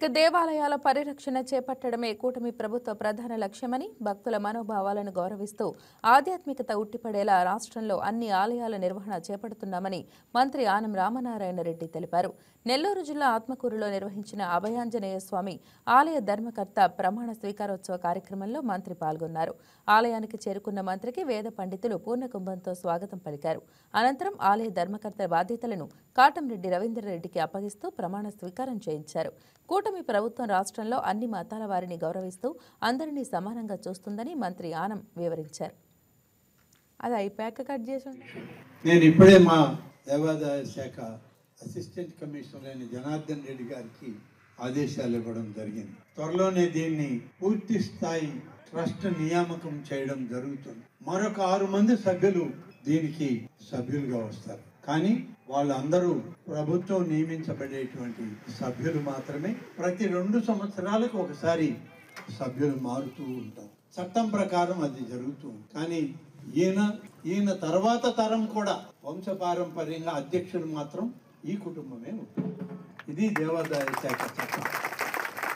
ఇక దేవాలయాల పరిరక్షణ చేపట్టడమే కూటమి ప్రభుత్వ ప్రధాన లక్ష్యమని, భక్తుల మనోభావాలను గౌరవిస్తూ ఆధ్యాత్మికత ఉట్టిపడేలా రాష్ట్రంలో అన్ని ఆలయాల నిర్వహణ చేపడుతున్నామని మంత్రి ఆనం రామనారాయణ రెడ్డి తెలిపారు. నెల్లూరు జిల్లా ఆత్మకూరులో నిర్వహించిన అభయాంజనేయ స్వామి ఆలయ ధర్మకర్త ప్రమాణ స్వీకారోత్సవ కార్యక్రమంలో మంత్రి పాల్గొన్నారు. ఆలయానికి చేరుకున్న మంత్రికి వేద పండితులు పూర్ణకుంభంతో స్వాగతం పలికారు. అనంతరం ఆలయ ధర్మకర్త బాధ్యతలను కాటంరెడ్డి రవీంద్రరెడ్డికి అప్పగిస్తూ ప్రమాణ స్వీకారం చేయించారు. కూటమి ప్రభుత్వం రాష్ట్రంలో అన్ని మతాల వారిని గౌరవిస్తూ అందరినీ సమానంగా చూస్తుందని మంత్రి ఆనం వివరించారు. అది అయిపోయాక కట్ చేసి నేను ఇప్పుడే మా దేవాదాయ శాఖ అసిస్టెంట్ కమిషనర్ అయిన జనార్దన్ రెడ్డి గారికి ఆదేశాలు ఇవ్వడం జరిగింది. త్వరలోనే దీన్ని పూర్తి స్థాయి ట్రస్ట్ నియామకం చేయడం జరుగుతుంది. మరొక 6 మంది సభ్యులు దీనికి సభ్యులుగా వస్తారు. కానీ వాళ్ళందరూ ప్రభుత్వం నియమించబడేటువంటి సభ్యులు మాత్రమే. ప్రతి 2 సంవత్సరాలకు ఒకసారి సభ్యులు మారుతూ ఉంటారు. చట్టం ప్రకారం అది జరుగుతుంది. కానీ ఈయన తర్వాత తరం కూడా వంశపారంపర్యంగా అధ్యక్షుడు మాత్రం ఈ కుటుంబమే ఉంటుంది. ఇది దేవాదాయ శాఖ చట్టం.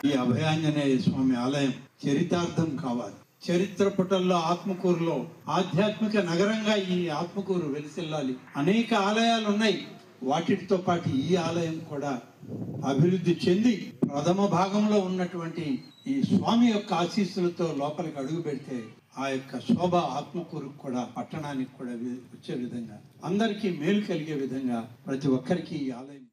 ఈ అభయాంజనేయ స్వామి ఆలయం చరితార్థం కావాలి. చరిత్ర పుటల్లో ఆత్మకూరులో ఆధ్యాత్మిక నగరంగా ఈ ఆత్మకూరు వెలిసిల్లాలి. అనేక ఆలయాలు ఉన్నాయి. వాటితో పాటు ఈ ఆలయం కూడా అభివృద్ధి చెంది ప్రథమ భాగంలో ఉన్నటువంటి ఈ స్వామి యొక్క ఆశీస్సులతో లోపలికి అడుగు పెడితే ఆ యొక్క శోభ ఆత్మకూరుకు కూడా, పట్టణానికి కూడా వచ్చే విధంగా, అందరికీ మేలు కలిగే విధంగా ప్రతి ఒక్కరికి ఈ ఆలయం